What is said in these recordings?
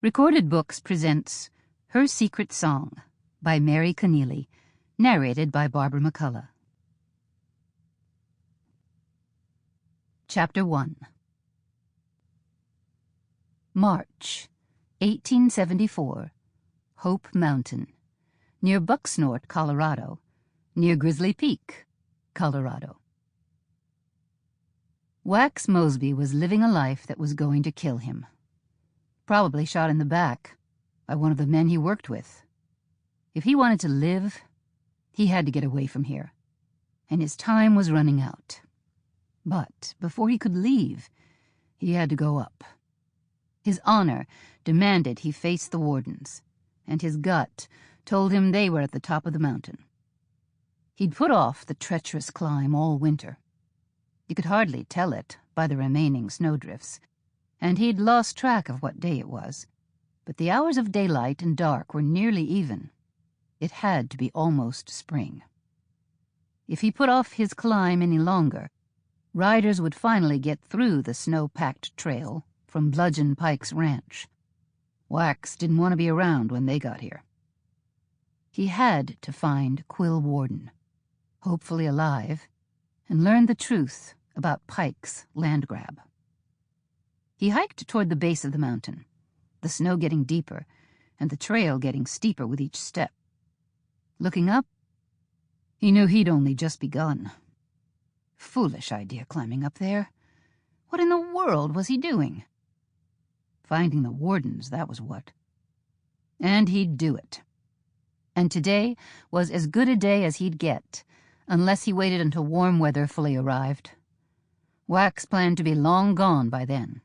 Recorded Books presents Her Secret Song by Mary Connealy, narrated by Barbara Mcculloh. Chapter 1. March, 1874, Hope Mountain, near Bucksnort, Colorado, near Grizzly Peak, Colorado. Wax Mosby was living a life that was going to kill him. Probably shot in the back by one of the men he worked with. If he wanted to live, he had to get away from here, and his time was running out. But before he could leave, he had to go up. His honor demanded he face the wardens, and his gut told him they were at the top of the mountain. He'd put off the treacherous climb all winter. You could hardly tell it by the remaining snowdrifts, and he'd lost track of what day it was, but the hours of daylight and dark were nearly even. It had to be almost spring. If he put off his climb any longer, riders would finally get through the snow-packed trail from Bludgeon Pike's ranch. Wax didn't want to be around when they got here. He had to find Quill Warden, hopefully alive, and learn the truth about Pike's land grab. He hiked toward the base of the mountain, the snow getting deeper and the trail getting steeper with each step. Looking up, he knew he'd only just begun. Foolish idea climbing up there. What in the world was he doing? Finding the wardens, that was what. And he'd do it. And today was as good a day as he'd get, unless he waited until warm weather fully arrived. Wax planned to be long gone by then.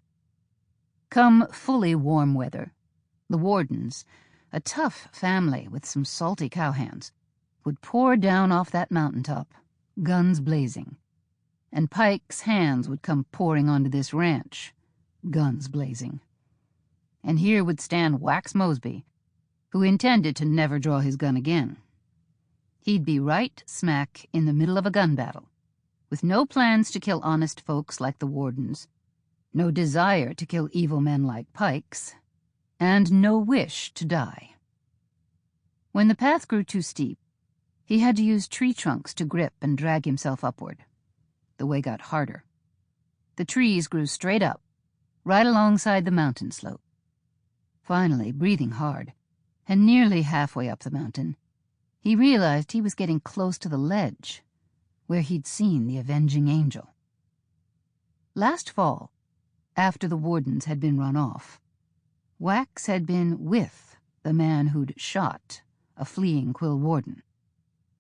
Come fully warm weather, the wardens, a tough family with some salty cowhands, would pour down off that mountaintop, guns blazing, and Pike's hands would come pouring onto this ranch, guns blazing. And here would stand Wax Mosby, who intended to never draw his gun again. He'd be right smack in the middle of a gun battle, with no plans to kill honest folks like the wardens, no desire to kill evil men like Pike's, and no wish to die. When the path grew too steep, he had to use tree trunks to grip and drag himself upward. The way got harder. The trees grew straight up, right alongside the mountain slope. Finally, breathing hard, and nearly halfway up the mountain, he realized he was getting close to the ledge, where he'd seen the avenging angel. Last fall, after the wardens had been run off, Wax had been with the man who'd shot a fleeing Quill Warden.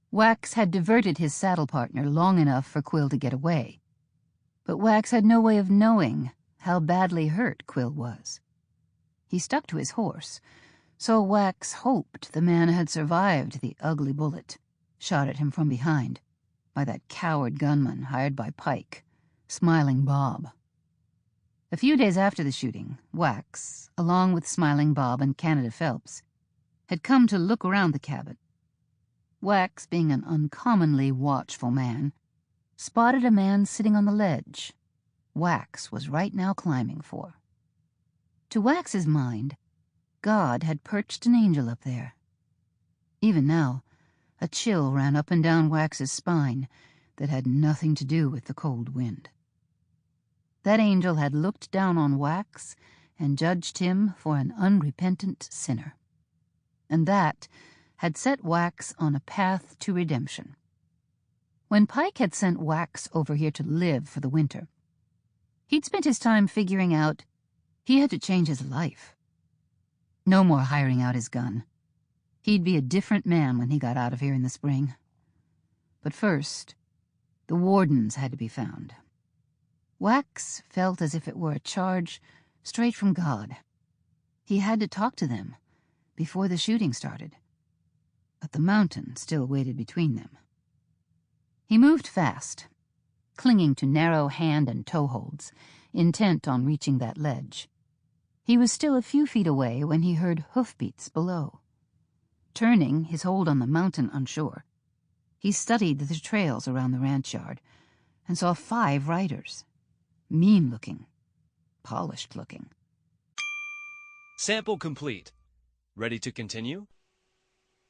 Wax had diverted his saddle partner long enough for Quill to get away, but Wax had no way of knowing how badly hurt Quill was. He stuck to his horse, so Wax hoped the man had survived the ugly bullet shot at him from behind by that coward gunman hired by Pike, Smiling Bob. A few days after the shooting, Wax, along with Smiling Bob and Canada Phelps, had come to look around the cabin. Wax, being an uncommonly watchful man, spotted a man sitting on the ledge Wax was right now climbing for. To Wax's mind, God had perched an angel up there. Even now, a chill ran up and down Wax's spine that had nothing to do with the cold wind. That angel had looked down on Wax and judged him for an unrepentant sinner. And that had set Wax on a path to redemption. When Pike had sent Wax over here to live for the winter, he'd spent his time figuring out he had to change his life. No more hiring out his gun. He'd be a different man when he got out of here in the spring. But first, the wardens had to be found. Wax felt as if it were a charge straight from God. He had to talk to them before the shooting started, but the mountain still waited between them. He moved fast, clinging to narrow hand and toe holds, intent on reaching that ledge. He was still a few feet away when he heard hoofbeats below. Turning, his hold on the mountain unsure, he studied the trails around the ranch yard and saw 5 riders. Mean-looking, polished-looking. Sample complete. Ready to continue?